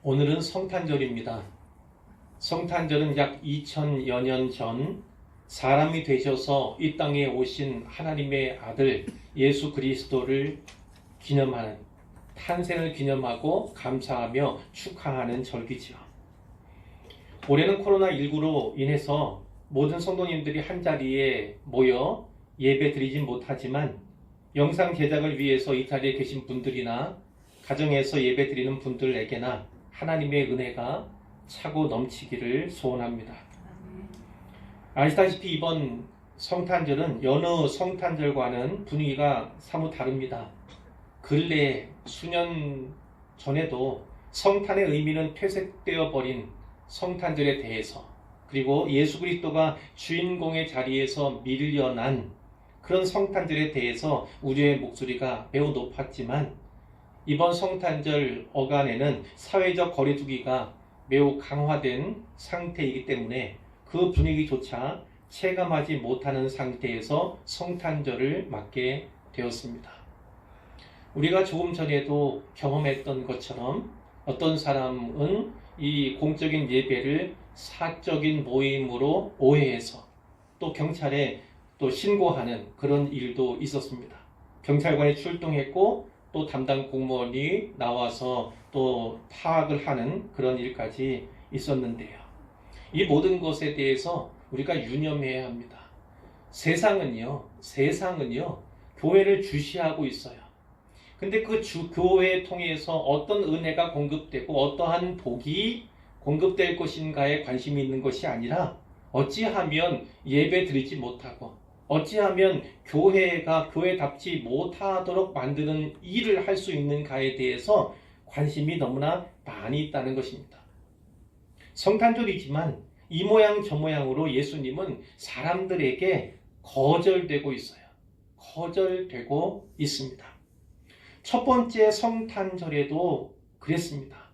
오늘은 성탄절입니다. 성탄절은 약 2000여 년 전 사람이 되셔서 이 땅에 오신 하나님의 아들 예수 그리스도를 기념하는, 탄생을 기념하고 감사하며 축하하는 절기죠. 올해는 코로나19로 인해서 모든 성도님들이 한자리에 모여 예배 드리진 못하지만 영상 제작을 위해서 이 자리에 계신 분들이나 가정에서 예배 드리는 분들에게나 하나님의 은혜가 차고 넘치기를 소원합니다. 아시다시피 이번 성탄절은 여느 성탄절과는 분위기가 사뭇 다릅니다. 근래 수년 전에도 성탄의 의미는 퇴색되어 버린 성탄절에 대해서, 그리고 예수 그리스도가 주인공의 자리에서 밀려난 그런 성탄절에 대해서 우리의 목소리가 매우 높았지만, 이번 성탄절 어간에는 사회적 거리두기가 매우 강화된 상태이기 때문에 그 분위기조차 체감하지 못하는 상태에서 성탄절을 맞게 되었습니다. 우리가 조금 전에도 경험했던 것처럼 어떤 사람은 이 공적인 예배를 사적인 모임으로 오해해서 또 경찰에 또 신고하는 그런 일도 있었습니다. 경찰관이 출동했고 또 담당 공무원이 나와서 또 파악을 하는 그런 일까지 있었는데요. 이 모든 것에 대해서 우리가 유념해야 합니다. 세상은요, 교회를 주시하고 있어요. 근데 그 교회를 통해서 어떤 은혜가 공급되고 어떠한 복이 공급될 것인가에 관심이 있는 것이 아니라, 어찌하면 예배 드리지 못하고 어찌하면 교회가 교회답지 못하도록 만드는 일을 할 수 있는가에 대해서 관심이 너무나 많이 있다는 것입니다. 성탄절이지만 이 모양 저 모양으로 예수님은 사람들에게 거절되고 있어요. 거절되고 있습니다. 첫 번째 성탄절에도 그랬습니다.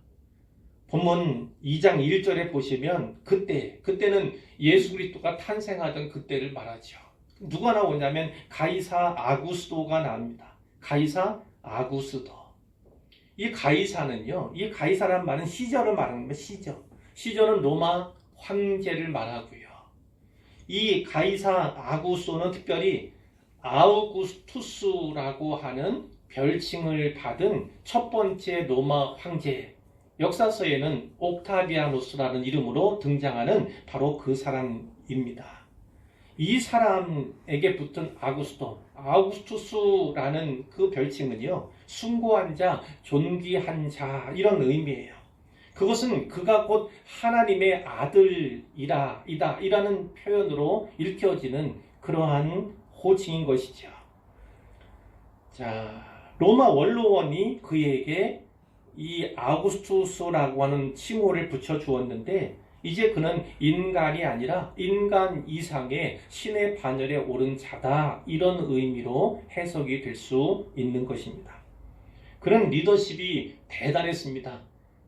본문 2장 1절에 보시면 그때는 예수 그리스도가 탄생하던 그때를 말하죠. 누가 나오냐면 가이사 아구스도가 나옵니다. 가이사 아구스도. 이 가이사는요, 이 가이사란 말은 시저를 말하는 겁니다. 시저는 로마 황제를 말하고요. 이 가이사 아구스도는 특별히 아우구스투스라고 하는 별칭을 받은 첫 번째 로마 황제, 역사서에는 옥타비아누스라는 이름으로 등장하는 바로 그 사람입니다. 이 사람에게 붙은 아우구스투스라는 그 별칭은요, 숭고한 자, 존귀한 자, 이런 의미예요. 그것은 그가 곧 하나님의 아들이라는 표현으로 읽혀지는 그러한 호칭인 것이죠. 자, 로마 원로원이 그에게 이 아우구스투스라고 하는 칭호를 붙여주었는데, 이제 그는 인간이 아니라 인간 이상의 신의 반열에 오른 자다, 이런 의미로 해석이 될 수 있는 것입니다. 그런 리더십이 대단했습니다.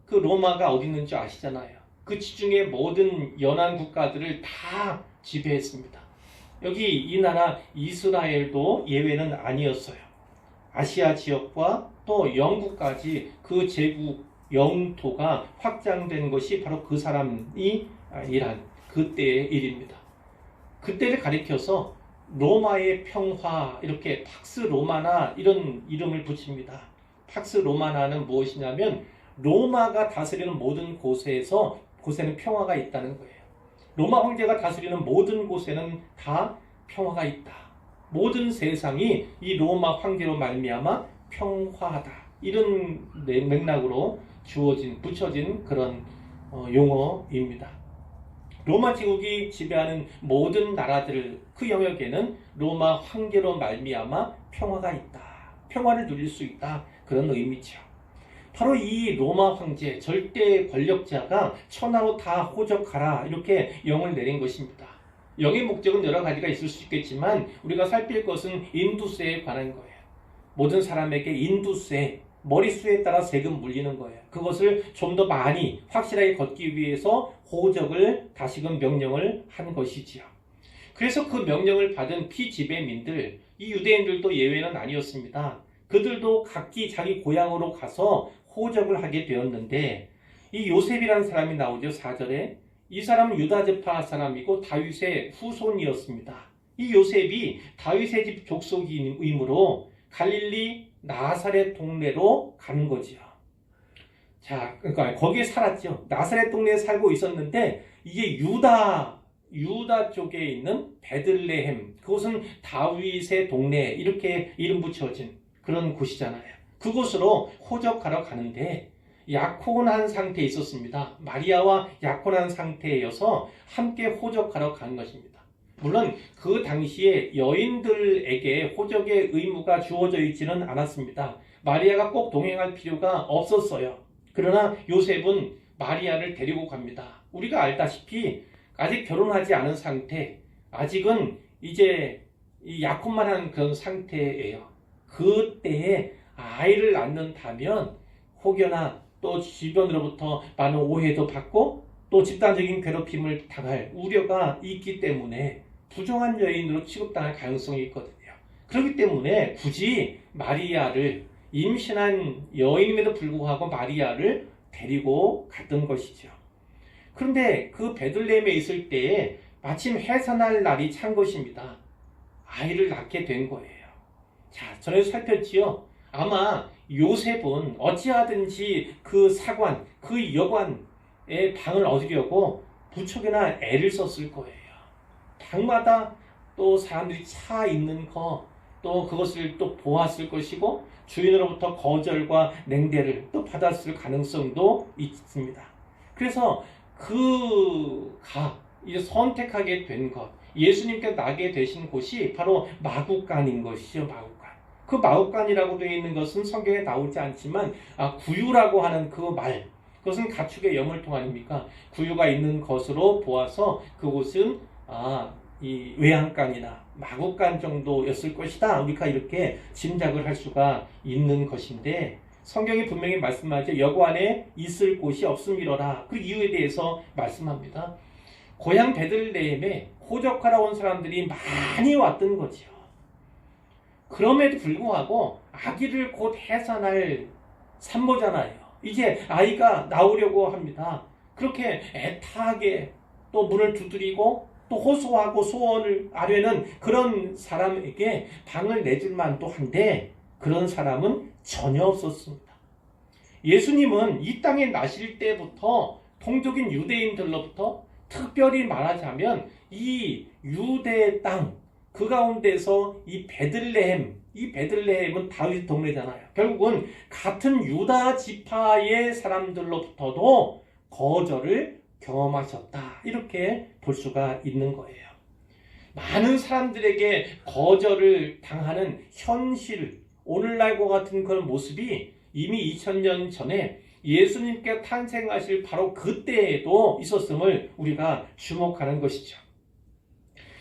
그 로마가 어디 있는지 아시잖아요. 그 지중해 모든 연안 국가들을 다 지배했습니다. 여기 이 나라 이스라엘도 예외는 아니었어요. 아시아 지역과 또 영국까지 그 제국 영토가 확장된 것이 바로 그 사람이 일한 그때의 일입니다. 그때를 가리켜서 로마의 평화, 이렇게 팍스 로마나 이런 이름을 붙입니다. 팍스 로마나는 무엇이냐면 로마가 다스리는 모든 곳에는 평화가 있다는 거예요. 로마 황제가 다스리는 모든 곳에는 다 평화가 있다. 모든 세상이 이 로마 황제로 말미암아 평화하다, 이런 맥락으로 붙여진 그런 용어입니다. 로마 제국이 지배하는 모든 나라들, 그 영역에는 로마 황제로 말미암아 평화가 있다, 평화를 누릴 수 있다, 그런 의미죠. 바로 이 로마 황제, 절대 권력자가 천하로 다 호적하라, 이렇게 영을 내린 것입니다. 영의 목적은 여러 가지가 있을 수 있겠지만 우리가 살필 것은 인두세에 관한 거예요. 모든 사람에게 인두세, 머릿수에 따라 세금 물리는 거예요. 그것을 좀 더 많이 확실하게 걷기 위해서 호적을 다시금 명령을 한 것이지요. 그래서 그 명령을 받은 피지배민들, 이 유대인들도 예외는 아니었습니다. 그들도 각기 자기 고향으로 가서 호적을 하게 되었는데, 이 요셉이라는 사람이 나오죠. 4절에. 이 사람은 유다지파 사람이고 다윗의 후손이었습니다. 이 요셉이 다윗의 집 족속이므로 갈릴리 나사렛 동네로 가는 거지요. 자, 그러니까 거기에 살았죠. 나사렛 동네에 살고 있었는데 이게 유다 쪽에 있는 베들레헴, 그곳은 다윗의 동네 이렇게 이름 붙여진 그런 곳이잖아요. 그곳으로 호적하러 가는데 약혼한 상태에 있었습니다. 마리아와 약혼한 상태여서 함께 호적하러 간 것입니다. 물론 그 당시에 여인들에게 호적의 의무가 주어져 있지는 않았습니다. 마리아가 꼭 동행할 필요가 없었어요. 그러나 요셉은 마리아를 데리고 갑니다. 우리가 알다시피 아직 결혼하지 않은 상태, 아직은 이제 약혼만 한 그런 상태예요. 그때에 아이를 낳는다면 혹여나 또 주변으로부터 많은 오해도 받고 또 집단적인 괴롭힘을 당할 우려가 있기 때문에 부정한 여인으로 취급당할 가능성이 있거든요. 그렇기 때문에 굳이 마리아를, 임신한 여인임에도 불구하고 마리아를 데리고 갔던 것이죠. 그런데 그 베들레헴에 있을 때에 마침 해산할 날이 찬 것입니다. 아이를 낳게 된 거예요. 자, 전에도 살폈지요. 아마 요셉은 어찌하든지 그 사관, 그 여관의 방을 얻으려고 무척이나 애를 썼을 거예요. 방마다 또 사람들이 차 있는 거, 또 그것을 또 보았을 것이고 주인으로부터 거절과 냉대를 또 받았을 가능성도 있습니다. 그래서 이제 선택하게 된 것, 예수님께 나게 되신 곳이 바로 마구간인 것이죠. 마구간. 그 마구간이라고 되어 있는 것은 성경에 나오지 않지만 구유라고 하는 그 말, 그것은 가축의 염을통 아닙니까? 구유가 있는 것으로 보아서 그곳은 이 외양간이나 마구간 정도였을 것이다. 우리가 이렇게 짐작을 할 수가 있는 것인데 성경이 분명히 말씀하죠. 여관에 있을 곳이 없음이로라. 그 이유에 대해서 말씀합니다. 고향 베들레헴에 호적하러 온 사람들이 많이 왔던 거죠. 그럼에도 불구하고 아기를 곧 해산할 산모잖아요. 이제 아이가 나오려고 합니다. 그렇게 애타게 또 문을 두드리고 또 호소하고 소원을 아뢰는 그런 사람에게 방을 내줄 만도 한데 그런 사람은 전혀 없었습니다. 예수님은 이 땅에 나실 때부터 동족인 유대인들로부터 특별히 말하자면 이 유대 땅, 그 가운데서 이 베들레헴은 다윗 동네잖아요. 결국은 같은 유다 지파의 사람들로부터도 거절을 경험하셨다. 이렇게 볼 수가 있는 거예요. 많은 사람들에게 거절을 당하는 현실, 오늘날과 같은 그런 모습이 이미 2000년 전에 예수님께 탄생하실 바로 그때에도 있었음을 우리가 주목하는 것이죠.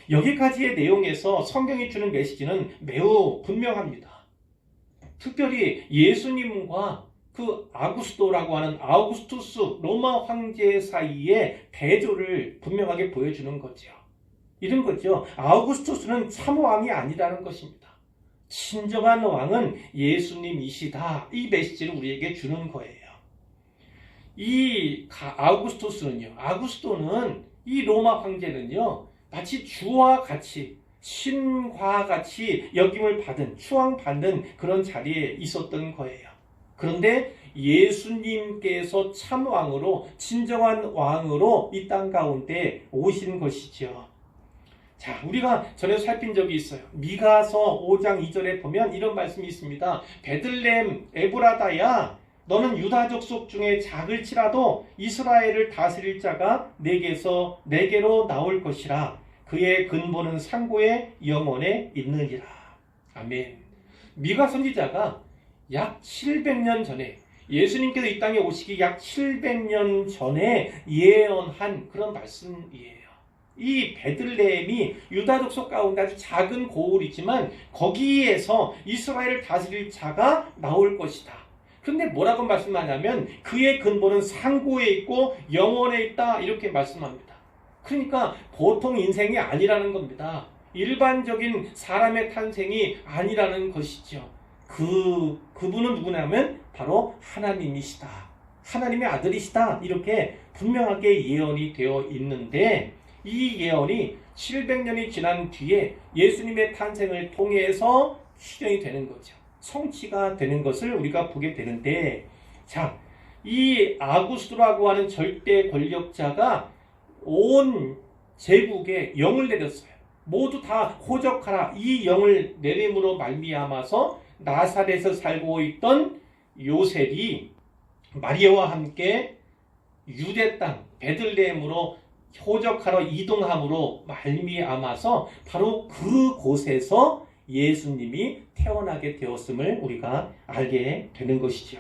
여기까지의 내용에서 성경이 주는 메시지는 매우 분명합니다. 특별히 예수님과 그 아구스도라고 하는 아우구스투스 로마 황제 사이의 대조를 분명하게 보여주는 거죠. 이런 거죠. 아우구스투스는 참 왕이 아니라는 것입니다. 진정한 왕은 예수님이시다. 이 메시지를 우리에게 주는 거예요. 이 아우구스토는 이 로마 황제는요, 마치 주와 같이 신과 같이 역임을 받은, 추앙받는 그런 자리에 있었던 거예요. 그런데 예수님께서 참 왕으로, 진정한 왕으로 이 땅 가운데 오신 것이죠. 자, 우리가 전에 살핀 적이 있어요. 미가서 5장 2절에 보면 이런 말씀이 있습니다. 베들레헴 에브라다야, 너는 유다족 속 중에 작을지라도 이스라엘을 다스릴 자가 내게로 나올 것이라. 그의 근본은 상고의 영원에 있느니라. 아멘. 미가 선지자가 약 700년 전에, 예수님께서 이 땅에 오시기 약 700년 전에 예언한 그런 말씀이에요. 이 베들레헴이 유다족 속 가운데 아주 작은 고을이지만 거기에서 이스라엘을 다스릴 자가 나올 것이다. 그런데 뭐라고 말씀하냐면 그의 근본은 상고에 있고 영원에 있다, 이렇게 말씀합니다. 그러니까 보통 인생이 아니라는 겁니다. 일반적인 사람의 탄생이 아니라는 것이죠. 그분은 누구냐면 바로 하나님이시다. 하나님의 아들이시다 이렇게 분명하게 예언이 되어 있는데 이 예언이 700년이 지난 뒤에 예수님의 탄생을 통해서 실현이 되는 거죠. 성취가 되는 것을 우리가 보게 되는데, 자, 이 아구스도라고 하는 절대 권력자가 온 제국에 영을 내렸어요. 모두 다 호적하라. 이 영을 내림으로 말미암아서 나사렛에서 살고 있던 요셉이 마리아와 함께 유대 땅 베들레헴으로 호적하러 이동함으로 말미암아서 바로 그곳에서 예수님이 태어나게 되었음을 우리가 알게 되는 것이죠.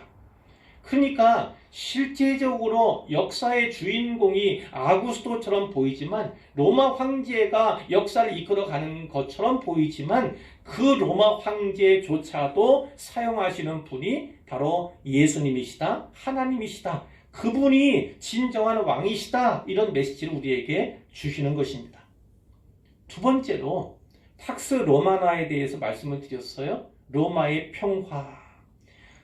그러니까 실제적으로 역사의 주인공이 아구스토처럼 보이지만, 로마 황제가 역사를 이끌어가는 것처럼 보이지만, 그 로마 황제조차도 사용하시는 분이 바로 예수님이시다, 하나님이시다, 그분이 진정한 왕이시다, 이런 메시지를 우리에게 주시는 것입니다. 두 번째로 팍스 로마나에 대해서 말씀을 드렸어요. 로마의 평화.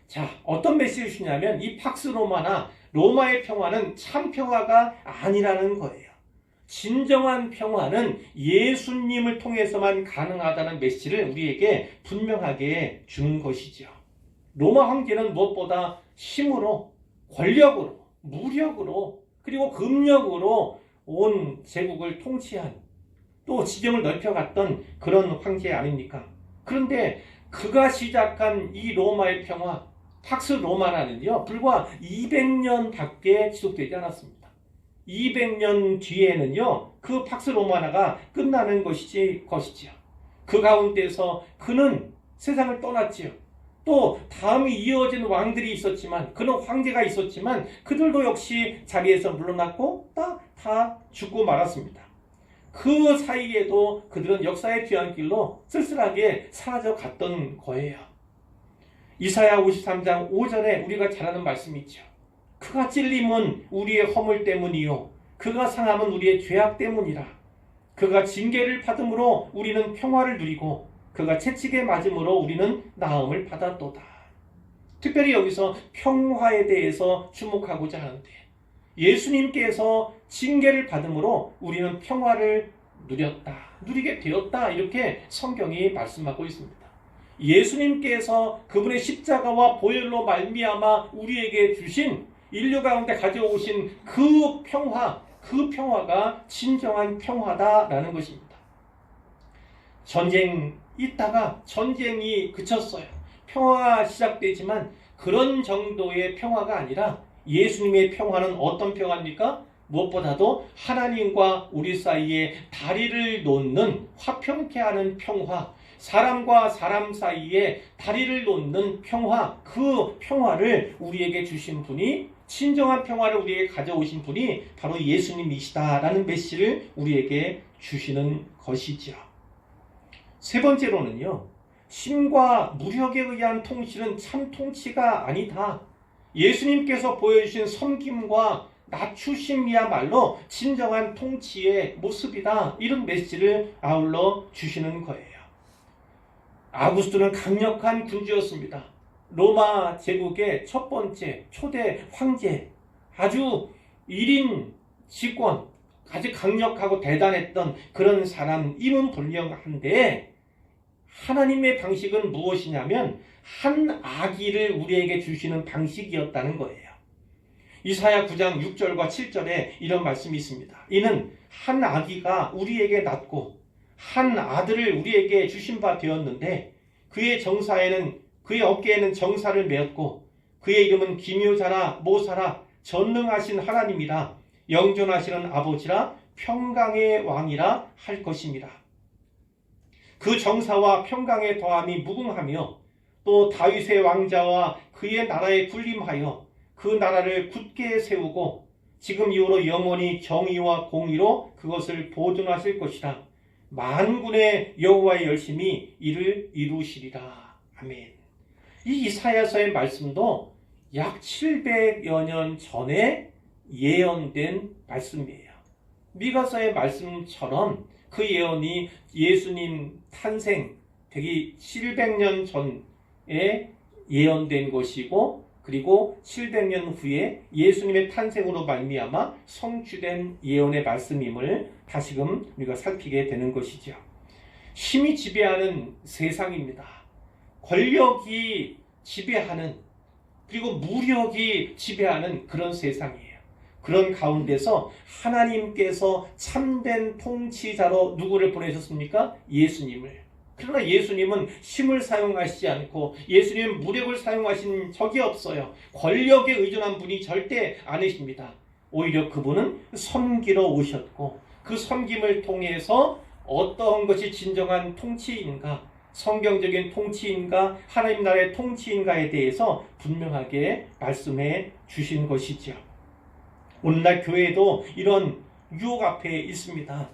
자, 어떤 메시지를 주냐면 이 팍스 로마나 로마의 평화는 참 평화가 아니라는 거예요. 진정한 평화는 예수님을 통해서만 가능하다는 메시지를 우리에게 분명하게 주는 것이죠. 로마 황제는 무엇보다 힘으로, 권력으로, 무력으로, 그리고 금력으로 온 제국을 통치한, 또 지경을 넓혀갔던 그런 황제 아닙니까? 그런데 그가 시작한 이 로마의 평화, 팍스 로마나는요, 불과 200년밖에 지속되지 않았습니다. 200년 뒤에는요, 그 팍스 로마나가 끝나는 것이지요. 그 가운데서 그는 세상을 떠났지요. 또 다음이 이어진 왕들이 있었지만, 그는 황제가 있었지만 그들도 역시 자리에서 물러났고 다 죽고 말았습니다. 그 사이에도 그들은 역사의 뒤안길로 쓸쓸하게 사라져 갔던 거예요. 이사야 53장 5절에 우리가 잘 아는 말씀이 있죠. 그가 찔림은 우리의 허물 때문이요 그가 상함은 우리의 죄악 때문이라. 그가 징계를 받음으로 우리는 평화를 누리고 그가 채찍에 맞음으로 우리는 나음을 받았도다. 특별히 여기서 평화에 대해서 주목하고자 하는데, 예수님께서 징계를 받음으로 우리는 평화를 누리게 되었다, 이렇게 성경이 말씀하고 있습니다. 예수님께서 그분의 십자가와 보혈로 말미암아 우리에게 주신, 인류 가운데 가져오신 그 평화가 진정한 평화다라는 것입니다. 전쟁 있다가 전쟁이 그쳤어요. 평화가 시작되지만 그런 정도의 평화가 아니라 예수님의 평화는 어떤 평화입니까? 무엇보다도 하나님과 우리 사이에 다리를 놓는, 화평케 하는 평화, 사람과 사람 사이에 다리를 놓는 평화, 그 평화를 우리에게 주신 분이, 진정한 평화를 우리에게 가져오신 분이 바로 예수님이시다라는 메시지를 우리에게 주시는 것이죠. 세 번째로는요, 힘과 무력에 의한 통치는 참 통치가 아니다. 예수님께서 보여주신 섬김과 낮추심이야말로 진정한 통치의 모습이다, 이런 메시지를 아울러 주시는 거예요. 아구스토는 강력한 군주였습니다. 로마 제국의 첫 번째 초대 황제, 아주 1인 집권, 아주 강력하고 대단했던 그런 사람임은 분명한데, 하나님의 방식은 무엇이냐면 한 아기를 우리에게 주시는 방식이었다는 거예요. 이사야 9장 6절과 7절에 이런 말씀이 있습니다. 이는 한 아기가 우리에게 낳고 한 아들을 우리에게 주신 바 되었는데, 그의 어깨에는 정사를 메었고 그의 이름은 기묘자라 모사라 전능하신 하나님이라 영존하시는 아버지라 평강의 왕이라 할 것입니다. 그 정사와 평강의 더함이 무궁하며 또 다윗의 왕자와 그의 나라에 군림하여 그 나라를 굳게 세우고 지금 이후로 영원히 정의와 공의로 그것을 보존하실 것이라. 만군의 여호와의 열심히 이를 이루시리라. 아멘. 이 이사야서의 말씀도 약 700여 년 전에 예언된 말씀이에요. 미가서의 말씀처럼 그 예언이 예수님 탄생 되기 700년 전에 예언된 것이고, 그리고 700년 후에 예수님의 탄생으로 말미암아 성취된 예언의 말씀임을 다시금 우리가 살피게 되는 것이죠. 힘이 지배하는 세상입니다. 권력이 지배하는, 그리고 무력이 지배하는 그런 세상이에요. 그런 가운데서 하나님께서 참된 통치자로 누구를 보내셨습니까? 예수님을. 그러나 예수님은 힘을 사용하시지 않고 예수님은 무력을 사용하신 적이 없어요. 권력에 의존한 분이 절대 아니십니다. 오히려 그분은 섬기러 오셨고 그 섬김을 통해서 어떠한 것이 진정한 통치인가, 성경적인 통치인가, 하나님 나라의 통치인가에 대해서 분명하게 말씀해 주신 것이죠. 오늘날 교회도 이런 유혹 앞에 있습니다.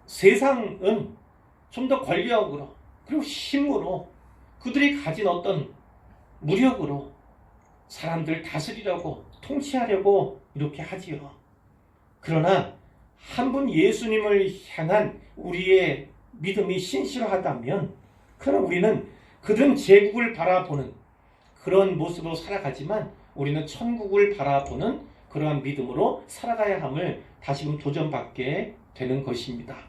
세상은 좀 더 권력으로, 그리고 힘으로, 그들이 가진 어떤 무력으로 사람들 다스리려고, 통치하려고 이렇게 하지요. 그러나 한 분 예수님을 향한 우리의 믿음이 신실하다면, 그러나 우리는 그들은 제국을 바라보는 그런 모습으로 살아가지만 우리는 천국을 바라보는 그러한 믿음으로 살아가야 함을 다시금 도전받게 되는 것입니다.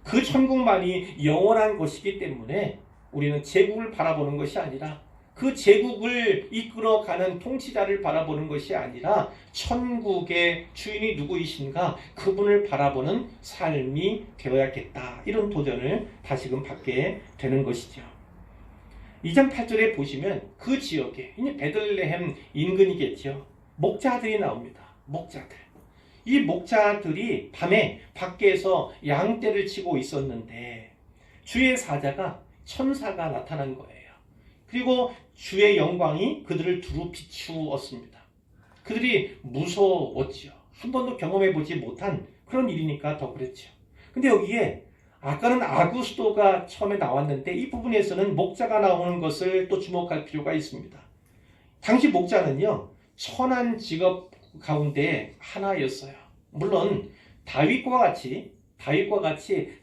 그 천국만이 영원한 것이기 때문에 우리는 제국을 바라보는 것이 아니라, 그 제국을 이끌어가는 통치자를 바라보는 것이 아니라 천국의 주인이 누구이신가, 그분을 바라보는 삶이 되어야겠다. 이런 도전을 다시금 받게 되는 것이죠. 2장 8절에 보시면 그 지역에, 이제 베들레헴 인근이겠죠, 목자들이 나옵니다. 목자들. 이 목자들이 밤에 밖에서 양떼를 치고 있었는데 주의 사자가, 천사가 나타난 거예요. 그리고 주의 영광이 그들을 두루 비추었습니다. 그들이 무서웠죠. 한 번도 경험해보지 못한 그런 일이니까 더 그랬죠. 근데 여기에 아까는 아구스도가 처음에 나왔는데 이 부분에서는 목자가 나오는 것을 또 주목할 필요가 있습니다. 당시 목자는요, 천한 직업 가운데 하나였어요. 물론 다윗과 같이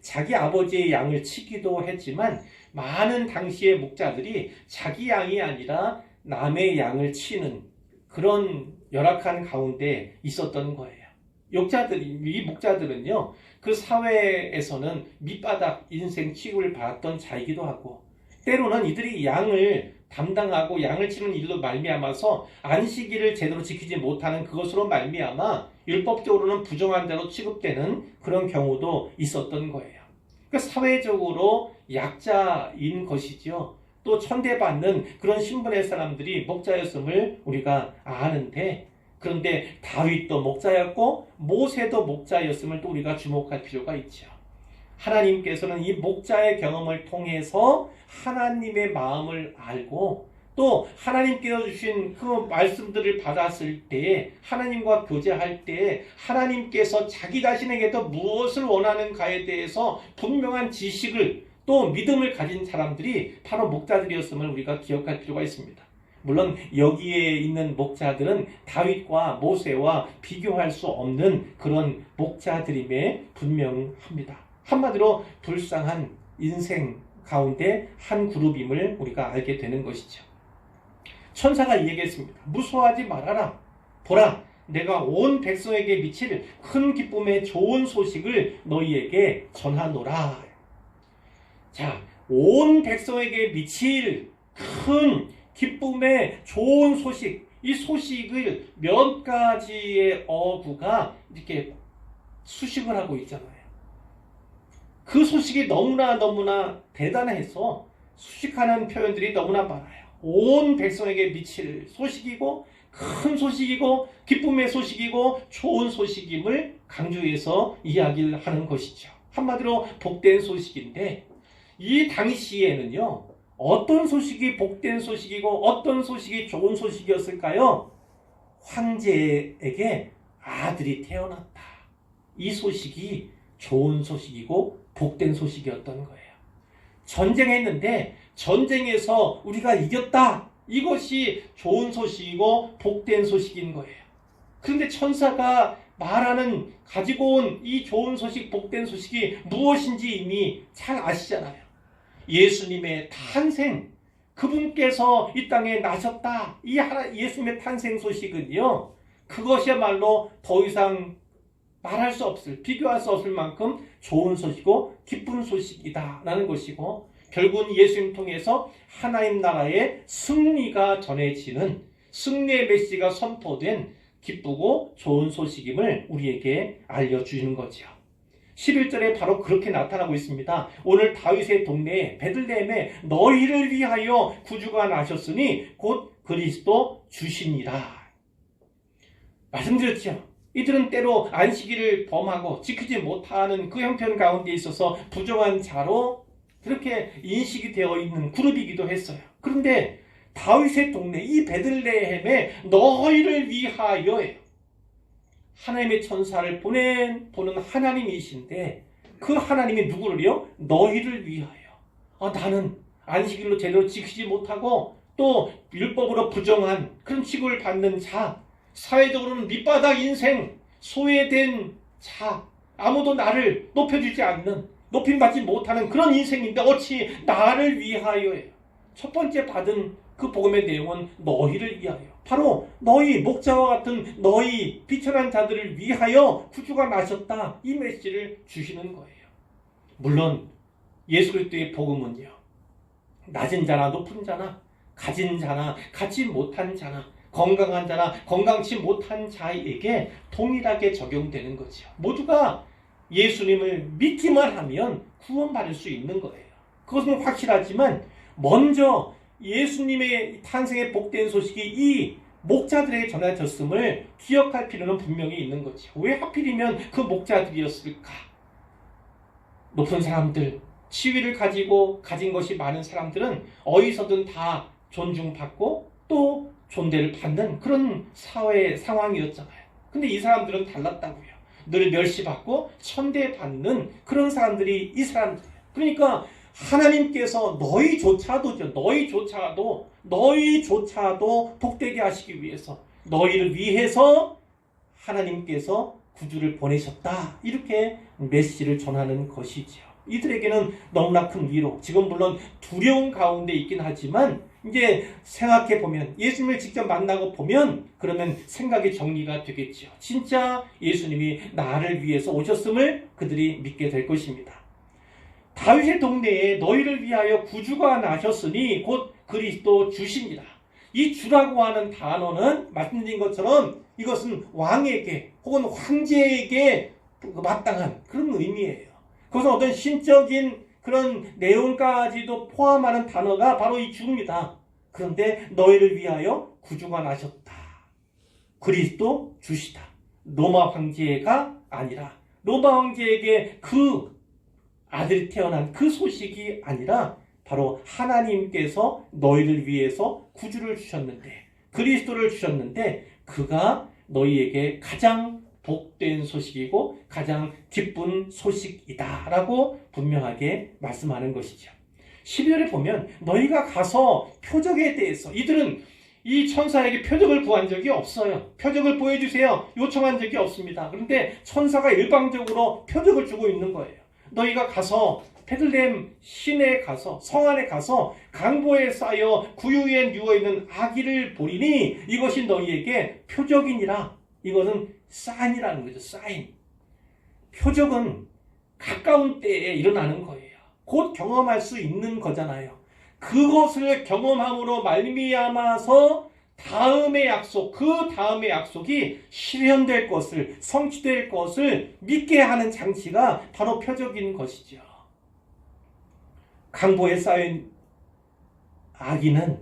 자기 아버지의 양을 치기도 했지만 많은 당시의 목자들이 자기 양이 아니라 남의 양을 치는 그런 열악한 가운데 있었던 거예요. 이 목자들은요, 그 사회에서는 밑바닥 인생 취급을 받았던 자이기도 하고, 때로는 이들이 양을 담당하고 양을 치는 일로 말미암아서 안식일을 제대로 지키지 못하는 그것으로 말미암아 율법적으로는 부정한 자로 취급되는 그런 경우도 있었던 거예요. 그러니까 사회적으로 약자인 것이죠. 또 천대받는 그런 신분의 사람들이 목자였음을 우리가 아는데, 그런데 다윗도 목자였고 모세도 목자였음을 또 우리가 주목할 필요가 있죠. 하나님께서는 이 목자의 경험을 통해서 하나님의 마음을 알고, 또 하나님께서 주신 그 말씀들을 받았을 때에, 하나님과 교제할 때에 하나님께서 자기 자신에게도 무엇을 원하는가에 대해서 분명한 지식을, 또 믿음을 가진 사람들이 바로 목자들이었음을 우리가 기억할 필요가 있습니다. 물론 여기에 있는 목자들은 다윗과 모세와 비교할 수 없는 그런 목자들임에 분명합니다. 한마디로 불쌍한 인생 가운데 한 그룹임을 우리가 알게 되는 것이죠. 천사가 얘기했습니다. 무서워하지 말아라. 보라, 내가 온 백성에게 미칠 큰 기쁨의 좋은 소식을 너희에게 전하노라. 자, 온 백성에게 미칠 큰 기쁨의 좋은 소식, 이 소식을 몇 가지의 어구가 이렇게 수식을 하고 있잖아요. 그 소식이 너무나 대단해서 수식하는 표현들이 너무나 많아요. 온 백성에게 미칠 소식이고, 큰 소식이고, 기쁨의 소식이고, 좋은 소식임을 강조해서 이야기를 하는 것이죠. 한마디로 복된 소식인데, 이 당시에는요, 어떤 소식이 복된 소식이고 어떤 소식이 좋은 소식이었을까요? 황제에게 아들이 태어났다. 이 소식이 좋은 소식이고 복된 소식이었던 거예요. 전쟁했는데 전쟁에서 우리가 이겼다. 이것이 좋은 소식이고 복된 소식인 거예요. 그런데 천사가 말하는, 가지고 온 이 좋은 소식, 복된 소식이 무엇인지 이미 잘 아시잖아요. 예수님의 탄생, 그분께서 이 땅에 나셨다. 이 예수님의 탄생 소식은요, 그것이야말로 더 이상 말할 수 없을, 비교할 수 없을 만큼 좋은 소식이고 기쁜 소식이다라는 것이고, 결국은 예수님 통해서 하나님 나라의 승리가 전해지는, 승리의 메시지가 선포된 기쁘고 좋은 소식임을 우리에게 알려주시는 거죠. 11절에 바로 그렇게 나타나고 있습니다. 오늘 다윗의 동네에 베들레헴에 너희를 위하여 구주가 나셨으니 곧 그리스도 주시니라. 말씀드렸죠. 이들은 때로 안식일을 범하고 지키지 못하는 그 형편 가운데 있어서 부정한 자로 그렇게 인식이 되어 있는 그룹이기도 했어요. 그런데 다윗의 동네 이 베들레헴에 너희를 위하여예요. 하나님의 천사를 보는 하나님이신데 그 하나님이 누구를요? 너희를 위하여. 나는 안식일로 제대로 지키지 못하고 또 율법으로 부정한 그런 취급을 받는 자, 사회적으로는 밑바닥 인생, 소외된 자, 아무도 나를 높여주지 않는, 높임받지 못하는 그런 인생인데 어찌 나를 위하여예요. 첫 번째 받은 그 복음의 내용은 너희를 위하여. 바로 너희 목자와 같은 너희 비천한 자들을 위하여 구주가 나셨다. 이 메시지를 주시는 거예요. 물론 예수 그리스도의 복음은요, 낮은 자나 높은 자나 가진 자나 갖지 못한 자나 건강한 자나 건강치 못한 자에게 동일하게 적용되는 거죠. 모두가 예수님을 믿기만 하면 구원받을 수 있는 거예요. 그것은 확실하지만 먼저 예수님의 탄생의 복된 소식이 이 목자들에게 전해졌음을 기억할 필요는 분명히 있는 거죠. 왜 하필이면 그 목자들이었을까? 높은 사람들, 지위를 가지고 가진 것이 많은 사람들은 어디서든 다 존중받고 또 존대를 받는 그런 사회 상황이었잖아요. 근데 이 사람들은 달랐다고요. 늘 멸시받고 천대받는 그런 사람들이 이 사람들이에요. 그러니까 하나님께서 너희조차도 복되게 하시기 위해서, 너희를 위해서 하나님께서 구주를 보내셨다. 이렇게 메시지를 전하는 것이죠. 이들에게는 너무나 큰 위로, 지금 물론 두려움 가운데 있긴 하지만 이제 생각해 보면, 예수님을 직접 만나고 보면 그러면 생각이 정리가 되겠죠. 진짜 예수님이 나를 위해서 오셨음을 그들이 믿게 될 것입니다. 다윗의 동네에 너희를 위하여 구주가 나셨으니 곧 그리스도 주시니라. 이 주라고 하는 단어는 말씀드린 것처럼 이것은 왕에게 혹은 황제에게 마땅한 그런 의미예요. 그것은 어떤 신적인 그런 내용까지도 포함하는 단어가 바로 이 주입니다. 그런데 너희를 위하여 구주가 나셨다. 그리스도 주시다. 로마 황제가 아니라, 로마 황제에게 그 아들이 태어난 그 소식이 아니라 바로 하나님께서 너희를 위해서 구주를 주셨는데, 그리스도를 주셨는데 그가 너희에게 가장 복된 소식이고 가장 기쁜 소식이다 라고 분명하게 말씀하는 것이죠. 12절에 보면 너희가 가서 표적에 대해서, 이들은 이 천사에게 표적을 구한 적이 없어요. 표적을 보여주세요 요청한 적이 없습니다. 그런데 천사가 일방적으로 표적을 주고 있는 거예요. 너희가 가서 베들레헴 시내에 가서, 성 안에 가서 강보에 쌓여 구유에 누워있는 아기를 보리니 이것이 너희에게 표적이니라. 이것은 사인이라는 거죠. 사인. 표적은 가까운 때에 일어나는 거예요. 곧 경험할 수 있는 거잖아요. 그것을 경험함으로 말미암아서 다음의 약속, 그 다음의 약속이 실현될 것을, 성취될 것을 믿게 하는 장치가 바로 표적인 것이죠. 강보에 쌓인 아기는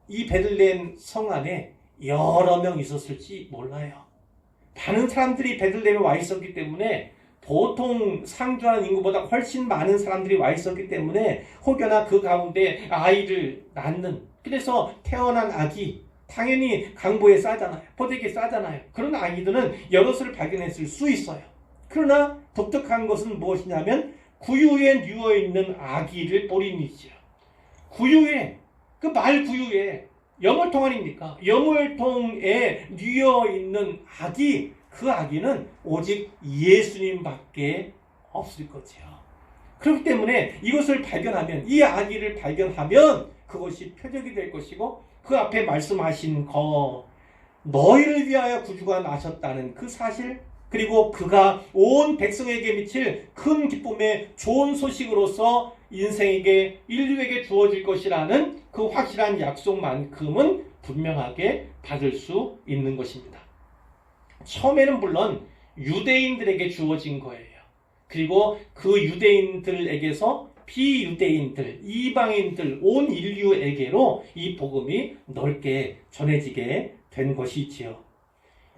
이 베들레헴 성 안에 여러 명 있었을지 몰라요. 많은 사람들이 베들레헴에 와 있었기 때문에, 보통 상주하는 인구보다 훨씬 많은 사람들이 와 있었기 때문에 혹여나 그 가운데 아이를 낳는, 그래서 태어난 아기, 당연히 강보에 싸잖아요. 포대기에 싸잖아요. 그런 아기들은 여럿을 발견했을 수 있어요. 그러나 독특한 것은 무엇이냐면 구유에 누워있는 아기를 보리니지요. 구유에, 그 말 구유에 여물통 아닙니까? 여물통에 누워있는 아기, 그 아기는 오직 예수님밖에 없을 거죠. 그렇기 때문에 이것을 발견하면, 이 아기를 발견하면 그것이 표적이 될 것이고 그 앞에 말씀하신 거 너희를 위하여 구주가 나셨다는 그 사실 그리고 그가 온 백성에게 미칠 큰 기쁨의 좋은 소식으로서 인생에게 인류에게 주어질 것이라는 그 확실한 약속만큼은 분명하게 받을 수 있는 것입니다. 처음에는 물론 유대인들에게 주어진 거예요. 그리고 그 유대인들에게서 비유대인들, 이방인들, 온 인류에게로 이 복음이 넓게 전해지게 된 것이지요.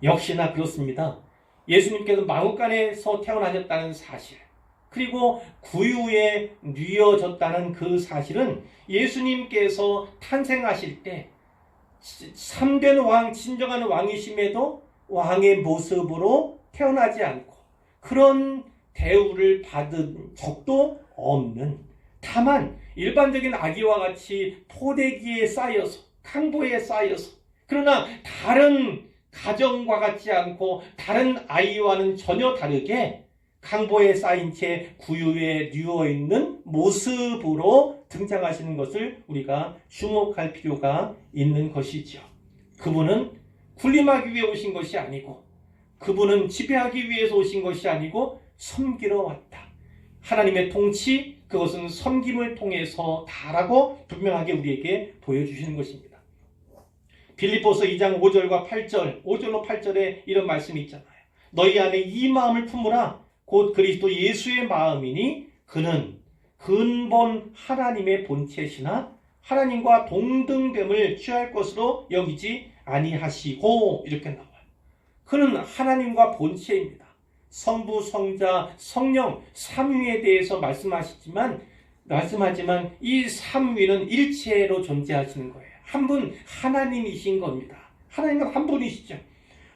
역시나 그렇습니다. 예수님께서 마구간에서 태어나셨다는 사실, 그리고 구유에 뉘어졌다는 그 사실은 예수님께서 탄생하실 때 참된 왕, 진정한 왕이심에도 왕의 모습으로 태어나지 않고 그런 대우를 받은 적도 없는, 다만 일반적인 아기와 같이 포대기에 쌓여서 강보에 쌓여서 그러나 다른 가정과 같지 않고 다른 아이와는 전혀 다르게 강보에 쌓인 채 구유에 누워있는 모습으로 등장하시는 것을 우리가 주목할 필요가 있는 것이죠. 그분은 군림하기 위해 오신 것이 아니고 그분은 지배하기 위해서 오신 것이 아니고 섬기러 왔다. 하나님의 통치, 그것은 섬김을 통해서 다라고 분명하게 우리에게 보여주시는 것입니다. 빌립보서 2장 5절과 8절, 5절로 8절에 이런 말씀이 있잖아요. 너희 안에 이 마음을 품으라. 곧 그리스도 예수의 마음이니 그는 근본 하나님의 본체시나 하나님과 동등됨을 취할 것으로 여기지 아니하시고, 이렇게 나와요. 그는 하나님과 본체입니다. 성부, 성자, 성령, 삼위에 대해서 말씀하지만 이 삼위는 일체로 존재하시는 거예요. 한 분 하나님이신 겁니다. 하나님은 한 분이시죠.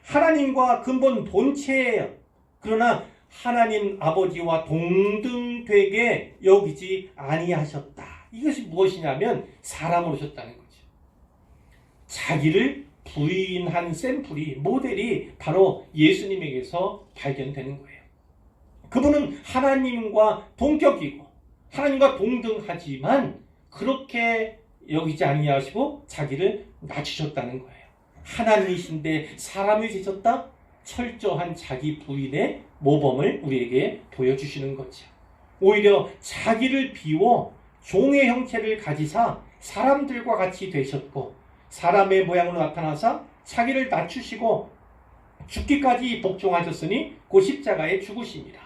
하나님과 근본 본체예요. 그러나 하나님 아버지와 동등되게 여기지 아니하셨다. 이것이 무엇이냐면 사람으로 오셨다는 거죠. 자기를 부인한 샘플이, 모델이 바로 예수님에게서 발견되는 거예요. 그분은 하나님과 동격이고 하나님과 동등하지만 그렇게 여기지 아니하시고 자기를 낮추셨다는 거예요. 하나님이신데 사람이 되셨다? 철저한 자기 부인의 모범을 우리에게 보여주시는 거죠. 오히려 자기를 비워 종의 형체를 가지사 사람들과 같이 되셨고 사람의 모양으로 나타나사 자기를 낮추시고 죽기까지 복종하셨으니 그 십자가에 죽으십니다.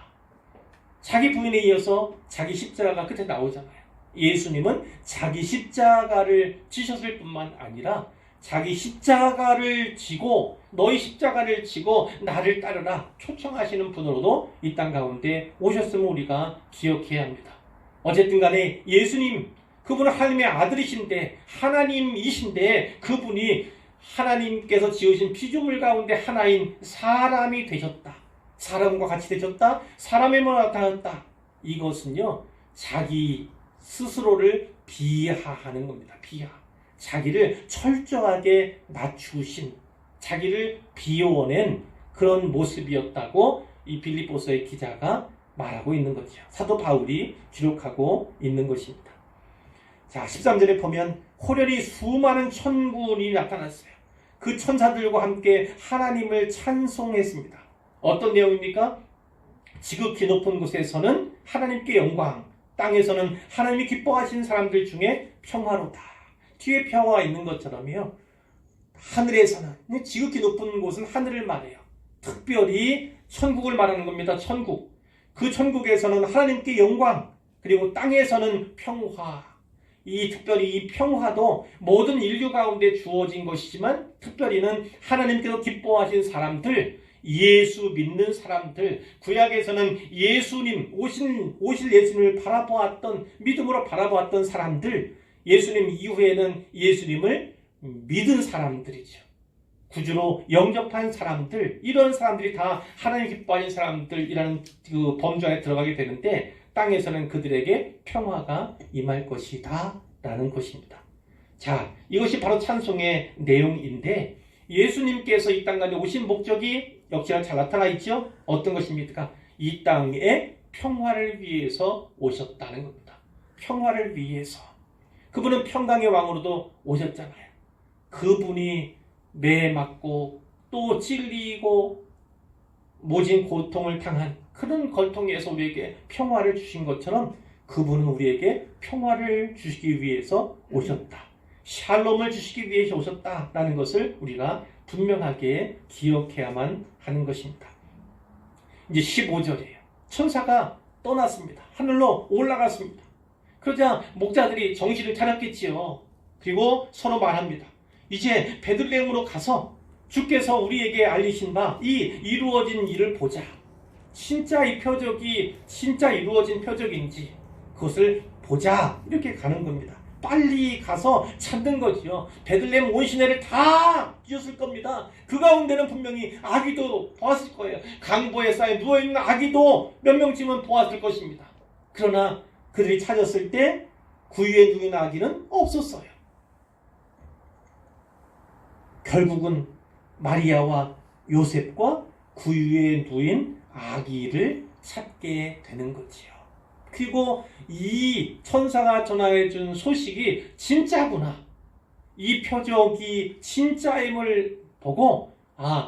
자기 부인에 이어서 자기 십자가가 끝에 나오잖아요. 예수님은 자기 십자가를 지셨을 뿐만 아니라 자기 십자가를 지고 너희 십자가를 지고 나를 따르라 초청하시는 분으로도 이 땅 가운데 오셨음을 우리가 기억해야 합니다. 어쨌든 간에 예수님, 그분은 하나님의 아들이신데 하나님이신데 그분이 하나님께서 지으신 피조물 가운데 하나인 사람이 되셨다. 사람과 같이 되셨다. 사람의 모습으로 나타났다. 이것은요 자기 스스로를 비하하는 겁니다. 비하. 자기를 철저하게 낮추신, 자기를 비워낸 그런 모습이었다고 이 빌립보서의 기자가 말하고 있는 거죠. 사도 바울이 기록하고 있는 것입니다. 자, 13절에 보면 호련히 수많은 천군이 나타났어요. 그 천사들과 함께 하나님을 찬송했습니다. 어떤 내용입니까? 지극히 높은 곳에서는 하나님께 영광, 땅에서는 하나님이 기뻐하신 사람들 중에 평화로다. 뒤에 평화가 있는 것처럼요. 하늘에서는, 지극히 높은 곳은 하늘을 말해요. 특별히 천국을 말하는 겁니다. 천국. 그 천국에서는 하나님께 영광, 그리고 땅에서는 평화. 특별히 이 평화도 모든 인류 가운데 주어진 것이지만 특별히는 하나님께서 기뻐하신 사람들, 예수 믿는 사람들, 구약에서는 예수님, 오실 예수님을 바라보았던, 믿음으로 바라보았던 사람들, 예수님 이후에는 예수님을 믿은 사람들이죠. 구주로 영접한 사람들, 이런 사람들이 다 하나님 기뻐하는 사람들이라는 그 범주 안에 들어가게 되는데 땅에서는 그들에게 평화가 임할 것이다 라는 것입니다. 자, 이것이 바로 찬송의 내용인데 예수님께서 이 땅 가운데 오신 목적이 역시나 잘 나타나 있죠. 어떤 것입니까? 이 땅에 평화를 위해서 오셨다는 겁니다. 평화를 위해서. 그분은 평강의 왕으로도 오셨잖아요. 그분이 매 맞고 또 찔리고 모진 고통을 당한 그런 고통에서 우리에게 평화를 주신 것처럼 그분은 우리에게 평화를 주시기 위해서 오셨다. 샬롬을 주시기 위해서 오셨다라는 것을 우리가 분명하게 기억해야만 하는 것입니다. 이제 15절이에요. 천사가 떠났습니다. 하늘로 올라갔습니다. 그러자 목자들이 정신을 차렸겠지요. 그리고 서로 말합니다. 이제 베들레헴으로 가서 주께서 우리에게 알리신 바 이 이루어진 일을 보자. 진짜 이 표적이 진짜 이루어진 표적인지 그것을 보자. 이렇게 가는 겁니다. 빨리 가서 찾는 거지요. 베들레헴 온 시내를 다 뒤졌을 겁니다. 그 가운데는 분명히 아기도 보았을 거예요. 강보에 쌓여 누워있는 아기도 몇 명쯤은 보았을 것입니다. 그러나 그들이 찾았을 때 구유에 누인 아기는 없었어요. 결국은 마리아와 요셉과 구유에 누인 아기를 찾게 되는 거지요. 그리고 이 천사가 전하여준 소식이 진짜구나. 이 표적이 진짜임을 보고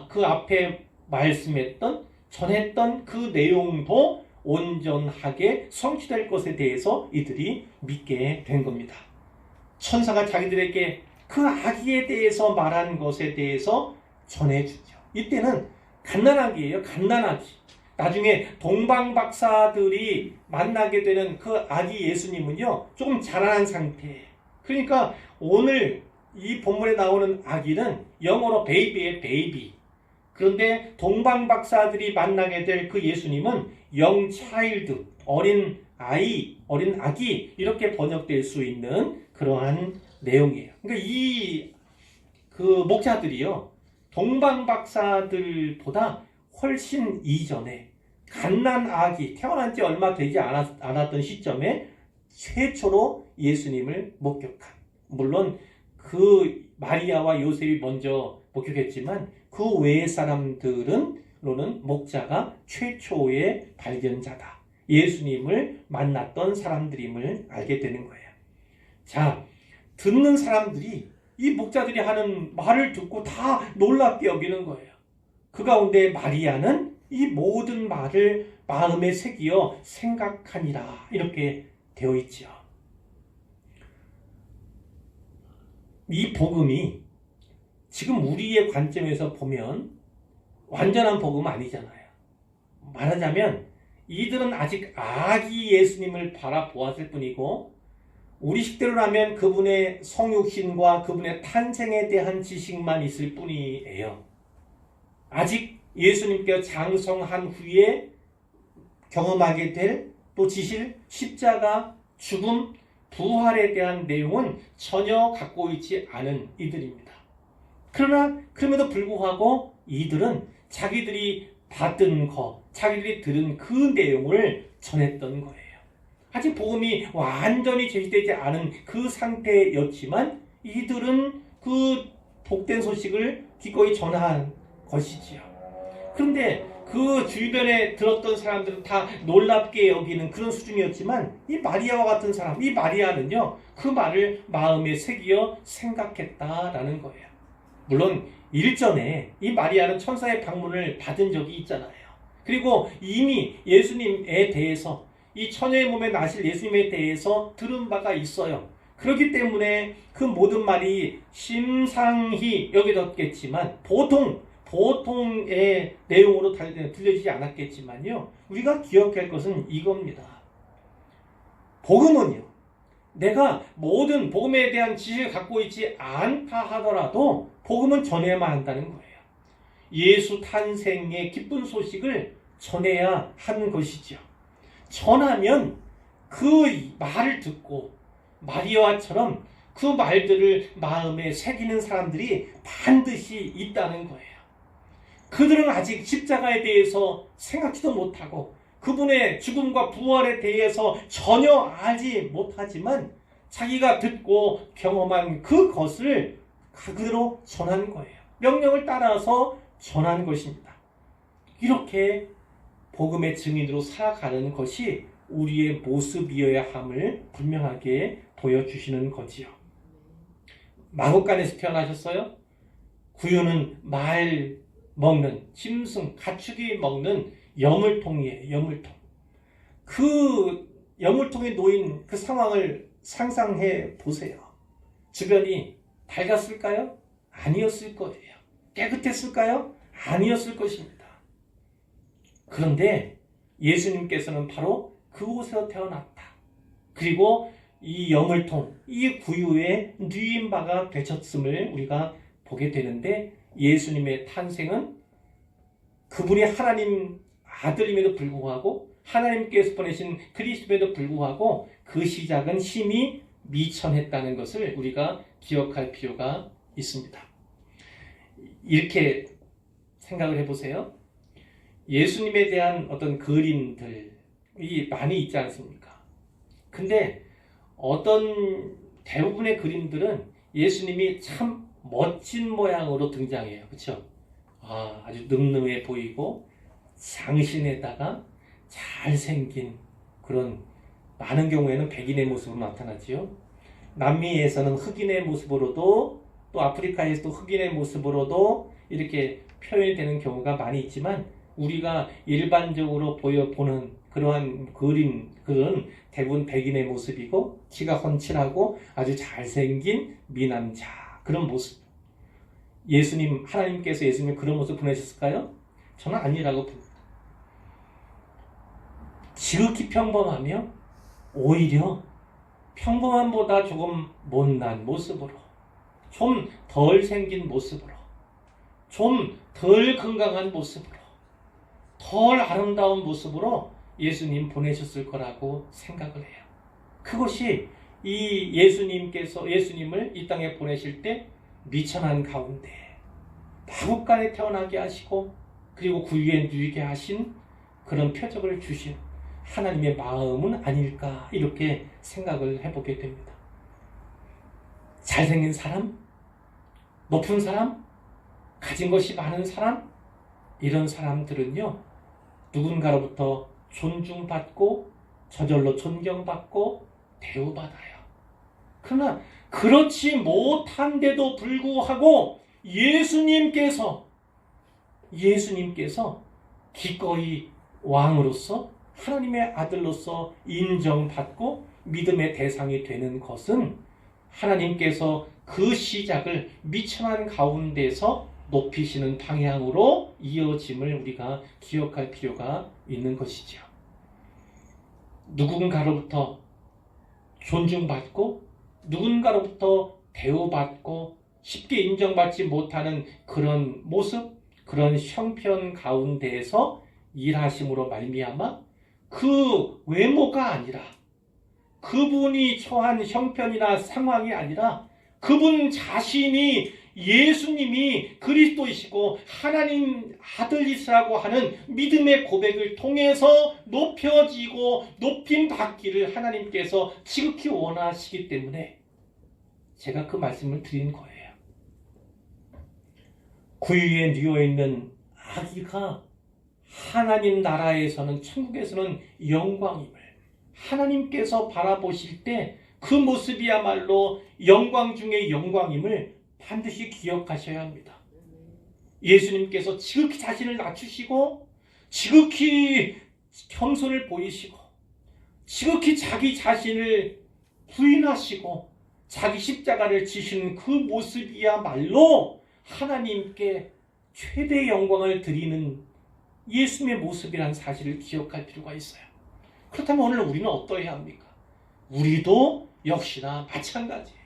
그 앞에 말씀했던 전했던 그 내용도 온전하게 성취될 것에 대해서 이들이 믿게 된 겁니다. 천사가 자기들에게 그 아기에 대해서 말한 것에 대해서 전해주죠. 이때는 갓난아기예요. 갓난아기. 나중에 동방박사들이 만나게 되는 그 아기 예수님은요, 조금 자라난 상태예요. 그러니까 오늘 이 본문에 나오는 아기는 영어로 베이비의 베이비. 그런데 동방박사들이 만나게 될 그 예수님은 영 차일드, 어린 아이, 어린 아기 이렇게 번역될 수 있는 그러한 내용이에요. 그러니까 그 목자들이요, 동방박사들보다 훨씬 이전에 갓난 아기, 태어난 지 얼마 되지 않았던 시점에 최초로 예수님을 목격한, 물론 그 마리아와 요셉이 먼저 목격했지만 그 외의 사람들은로는 목자가 최초의 발견자다. 예수님을 만났던 사람들임을 알게 되는 거예요. 자, 듣는 사람들이 이 목자들이 하는 말을 듣고 다 놀랍게 여기는 거예요. 그 가운데 마리아는 이 모든 말을 마음에 새기어 생각하니라 이렇게 되어 있죠. 이 복음이 지금 우리의 관점에서 보면 완전한 복음은 아니잖아요. 말하자면 이들은 아직 아기 예수님을 바라보았을 뿐이고 우리 식대로라면 그분의 성육신과 그분의 탄생에 대한 지식만 있을 뿐이에요. 아직 예수님께서 장성한 후에 경험하게 될 또 지실 십자가, 죽음, 부활에 대한 내용은 전혀 갖고 있지 않은 이들입니다. 그러나 그럼에도 불구하고 이들은 자기들이 받은 것, 자기들이 들은 그 내용을 전했던 거예요. 아직 복음이 완전히 제시되지 않은 그 상태였지만 이들은 그 복된 소식을 기꺼이 전한 것이지요. 그런데 그 주변에 들었던 사람들은 다 놀랍게 여기는 그런 수준이었지만 이 마리아와 같은 사람, 이 마리아는요, 그 말을 마음에 새기어 생각했다라는 거예요. 물론 일전에 이 마리아는 천사의 방문을 받은 적이 있잖아요. 그리고 이미 예수님에 대해서, 이 처녀의 몸에 나실 예수님에 대해서 들은 바가 있어요. 그렇기 때문에 그 모든 말이 심상히 여겨졌겠지만 보통의 내용으로 들려지지 않았겠지만요, 우리가 기억할 것은 이겁니다. 복음은요, 내가 모든 복음에 대한 지식을 갖고 있지 않다 하더라도 복음은 전해야만 한다는 거예요. 예수 탄생의 기쁜 소식을 전해야 하는 것이죠. 전하면 그 말을 듣고 마리아처럼 그 말들을 마음에 새기는 사람들이 반드시 있다는 거예요. 그들은 아직 십자가에 대해서 생각지도 못하고 그분의 죽음과 부활에 대해서 전혀 알지 못하지만 자기가 듣고 경험한 그것을 그대로 전한 거예요. 명령을 따라서 전한 것입니다. 이렇게 복음의 증인으로 살아가는 것이 우리의 모습이어야 함을 분명하게 보여주시는 거지요. 마구간에서 태어나셨어요? 구유는 말 먹는, 짐승, 가축이 먹는 여물통이에요. 여물통. 그 여물통에 놓인 그 상황을 상상해 보세요. 주변이 밝았을까요? 아니었을 거예요. 깨끗했을까요? 아니었을 것입니다. 그런데 예수님께서는 바로 그곳에서 태어났다. 그리고 이 여물통, 이 구유에 누인 바가 되셨음을 우리가 보게 되는데, 예수님의 탄생은 그분이 하나님 아들임에도 불구하고 하나님께서 보내신 그리스도임에도 불구하고 그 시작은 심히 미천했다는 것을 우리가 기억할 필요가 있습니다. 이렇게 생각을 해보세요. 예수님에 대한 어떤 그림들이 많이 있지 않습니까? 근데 어떤 대부분의 그림들은 예수님이 참 멋진 모양으로 등장해요. 그렇죠? 아주 늠름해 보이고 장신에다가 잘생긴 그런, 많은 경우에는 백인의 모습으로 나타나지요. 남미에서는 흑인의 모습으로도, 또 아프리카에서도 흑인의 모습으로도 이렇게 표현이 되는 경우가 많이 있지만, 우리가 일반적으로 보는 그러한 그런 대부분 백인의 모습이고, 키가 훤칠하고 아주 잘생긴 미남자, 그런 모습. 하나님께서 예수님 그런 모습 보내셨을까요? 저는 아니라고 봅니다. 지극히 평범하며 오히려 평범함보다 조금 못난 모습으로, 좀 덜 생긴 모습으로, 좀 덜 건강한 모습으로, 덜 아름다운 모습으로 예수님 보내셨을 거라고 생각을 해요. 그것이 이 예수님을 이 땅에 보내실 때 미천한 가운데 마구간에 태어나게 하시고, 그리고 구유에 누이게 하신 그런 표적을 주신 하나님의 마음은 아닐까, 이렇게 생각을 해보게 됩니다. 잘생긴 사람, 높은 사람, 가진 것이 많은 사람, 이런 사람들은요, 누군가로부터 존중받고 저절로 존경받고 대우받아요. 그러나 그렇지 못한데도 불구하고 예수님께서 기꺼이 왕으로서, 하나님의 아들로서 인정받고 믿음의 대상이 되는 것은 하나님께서 그 시작을 미천한 가운데서 높이시는 방향으로 이어짐을 우리가 기억할 필요가 있는 것이죠. 누군가로부터 존중받고 누군가로부터 대우받고 쉽게 인정받지 못하는 그런 모습, 그런 형편 가운데에서 일하심으로 말미암아 그 외모가 아니라, 그분이 처한 형편이나 상황이 아니라 그분 자신이 예수님이 그리스도이시고 하나님 아들이시라고 하는 믿음의 고백을 통해서 높여지고 높임받기를 하나님께서 지극히 원하시기 때문에 제가 그 말씀을 드린 거예요. 구유에 누워있는 아기가 하나님 나라에서는, 천국에서는 영광임을 하나님께서 바라보실 때 그 모습이야말로 영광 중의 영광임을 반드시 기억하셔야 합니다. 예수님께서 지극히 자신을 낮추시고 지극히 겸손을 보이시고 지극히 자기 자신을 부인하시고 자기 십자가를 지시는 그 모습이야말로 하나님께 최대 영광을 드리는 예수님의 모습이라는 사실을 기억할 필요가 있어요. 그렇다면 오늘 우리는 어떠해야 합니까? 우리도 역시나 마찬가지예요.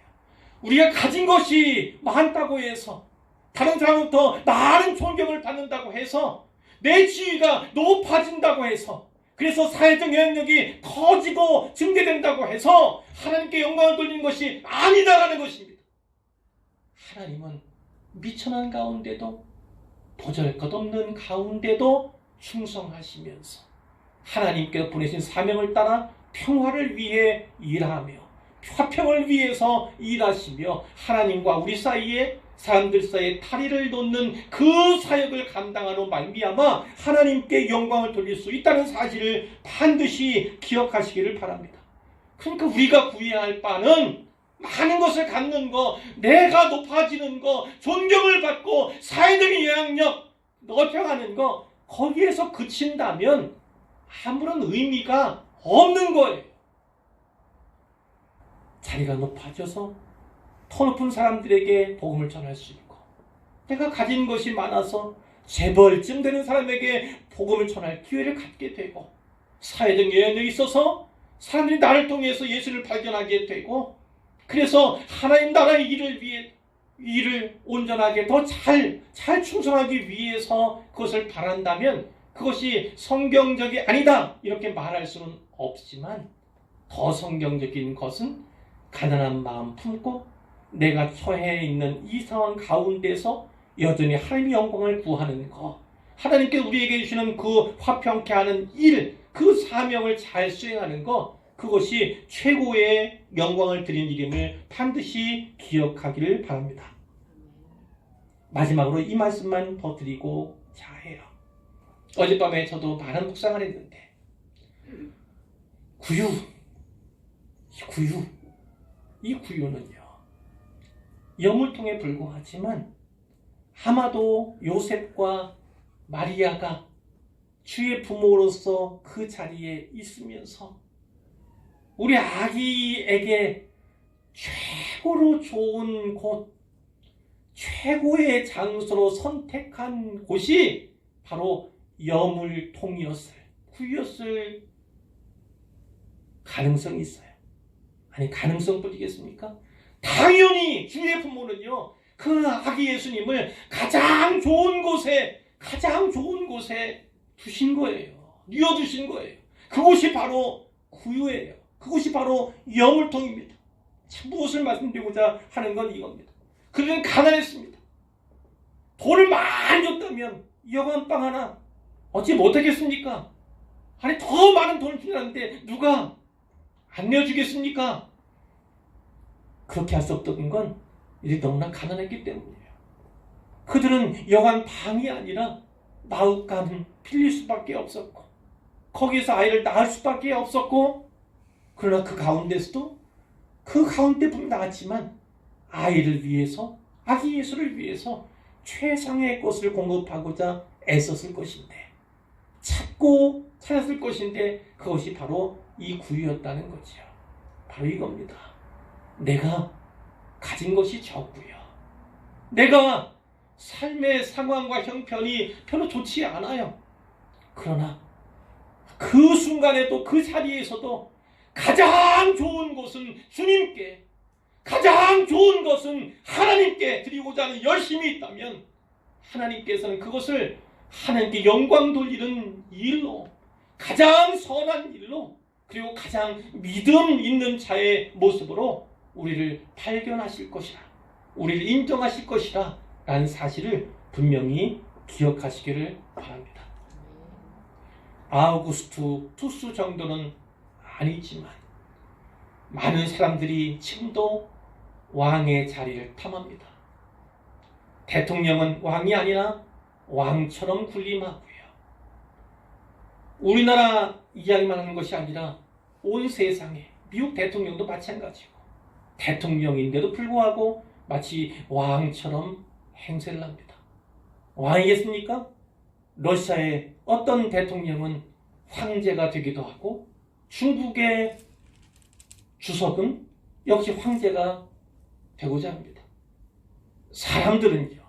우리가 가진 것이 많다고 해서, 다른 사람부터 많은 존경을 받는다고 해서, 내 지위가 높아진다고 해서, 그래서 사회적 영향력이 커지고 증대된다고 해서 하나님께 영광을 돌리는 것이 아니다라는 것입니다. 하나님은 미천한 가운데도, 보잘것없는 가운데도 충성하시면서 하나님께서 보내신 사명을 따라 평화를 위해 일하며 화평을 위해서 일하시며 하나님과 우리 사이에 사람들 사이에 탈의를 놓는 그 사역을 감당하로 말미암아 하나님께 영광을 돌릴 수 있다는 사실을 반드시 기억하시기를 바랍니다. 그러니까 우리가 구해야 할 바는 많은 것을 갖는 거, 내가 높아지는 거, 존경을 받고 사회적인 영향력 넓혀가는 거, 거기에서 그친다면 아무런 의미가 없는 거예요. 자리가 높아져서 더 높은 사람들에게 복음을 전할 수 있고, 내가 가진 것이 많아서 재벌쯤 되는 사람에게 복음을 전할 기회를 갖게 되고, 사회적 영향력이 있어서 사람들이 나를 통해서 예수를 발견하게 되고, 그래서 하나님 나라의 일을 위해 일을 온전하게 더 잘 충성하기 위해서 그것을 바란다면 그것이 성경적이 아니다 이렇게 말할 수는 없지만, 더 성경적인 것은 가난한 마음 품고 내가 처해 있는 이 상황 가운데서 여전히 하나님의 영광을 구하는 것, 하나님께 우리에게 주시는 그 화평케 하는 일, 그 사명을 잘 수행하는 것, 그것이 최고의 영광을 드리는 일임을 반드시 기억하기를 바랍니다. 마지막으로 이 말씀만 더 드리고자 해요. 어젯밤에 저도 많은 묵상을 했는데, 이 구유는요, 여물통에 불과하지만 아마도 요셉과 마리아가 주의 부모로서 그 자리에 있으면서 우리 아기에게 최고로 좋은 곳, 최고의 장소로 선택한 곳이 바로 여물통이었을, 구유였을 가능성이 있어요. 아니, 가능성뿐이겠습니까? 당연히 주의 부모는요, 그 아기 예수님을 가장 좋은 곳에 두신 거예요. 뉘어두신 거예요. 그곳이 바로 구유예요. 그곳이 바로 여물통입니다. 무엇을 말씀드리고자 하는 건 이겁니다. 그들은 가난했습니다. 돈을 많이 줬다면 여관방 하나 어찌 못하겠습니까? 아니, 더 많은 돈을 주는데 누가 안 내어주겠습니까? 그렇게 할 수 없던 건 이들이 너무나 가난했기 때문이에요. 그들은 여관방이 아니라 마을간을 빌릴 수밖에 없었고, 거기서 아이를 낳을 수밖에 없었고, 그러나 그 가운데서도 그 가운데뿐 나왔지만 아이를 위해서, 아기 예수를 위해서 최상의 것을 공급하고자 애썼을 것인데, 찾았을 것인데, 그것이 바로 이 구유였다는 거죠. 바로 이겁니다. 내가 가진 것이 적고요, 내가 삶의 상황과 형편이 별로 좋지 않아요. 그러나 그 순간에도, 그 자리에서도 가장 좋은 것은 주님께, 가장 좋은 것은 하나님께 드리고자 하는 열심이 있다면 하나님께서는 그것을 하나님께 영광 돌리는 일로, 가장 선한 일로, 그리고 가장 믿음 있는 자의 모습으로 우리를 발견하실 것이라, 우리를 인정하실 것이라 라는 사실을 분명히 기억하시기를 바랍니다. 아우구스투스 정도는 아니지만 많은 사람들이 지금도 왕의 자리를 탐합니다. 대통령은 왕이 아니라 왕처럼 군림하고요, 우리나라 이야기만 하는 것이 아니라 온 세상에, 미국 대통령도 마찬가지고, 대통령인데도 불구하고 마치 왕처럼 행세를 합니다. 왕이겠습니까? 러시아의 어떤 대통령은 황제가 되기도 하고, 중국의 주석은 역시 황제가 되고자 합니다. 사람들은요,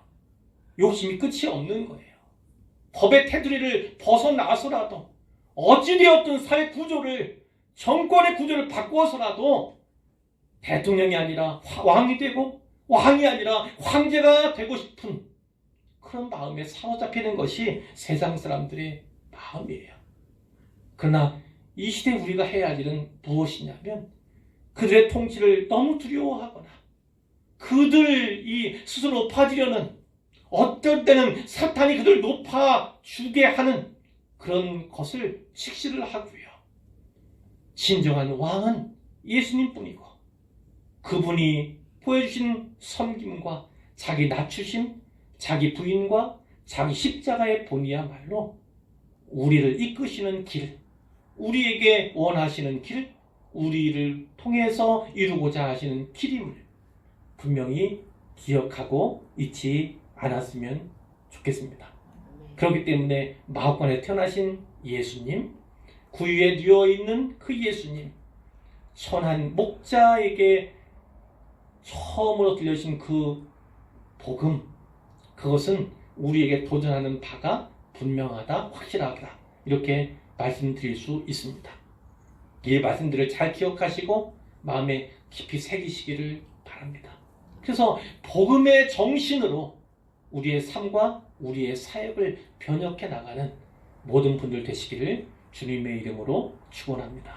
욕심이 끝이 없는 거예요. 법의 테두리를 벗어나서라도, 어찌되었든 사회 구조를, 정권의 구조를 바꿔서라도 대통령이 아니라 왕이 되고, 왕이 아니라 황제가 되고 싶은 그런 마음에 사로잡히는 것이 세상 사람들의 마음이에요. 그러나 이 시대에 우리가 해야 할 일은 무엇이냐면, 그들의 통치를 너무 두려워하거나 그들이 스스로 높아지려는, 어떨 때는 사탄이 그들을 높아주게 하는 그런 것을 직시를 하고요, 진정한 왕은 예수님뿐이고, 그분이 보여주신 섬김과 자기 낮추심, 자기 부인과 자기 십자가의 본이야말로 우리를 이끄시는 길, 우리에게 원하시는 길, 우리를 통해서 이루고자 하시는 길임을 분명히 기억하고 잊지 않았으면 좋겠습니다. 그렇기 때문에 마옥관에 태어나신 예수님, 구유에 누워있는 그 예수님, 선한 목자에게 처음으로 들려신 그 복음, 그것은 우리에게 도전하는 바가 분명하다, 확실하다, 이렇게 말씀드릴 수 있습니다. 이 말씀들을 잘 기억하시고 마음에 깊이 새기시기를 바랍니다. 그래서 복음의 정신으로 우리의 삶과 우리의 사역을 변혁해 나가는 모든 분들 되시기를 주님의 이름으로 축원합니다.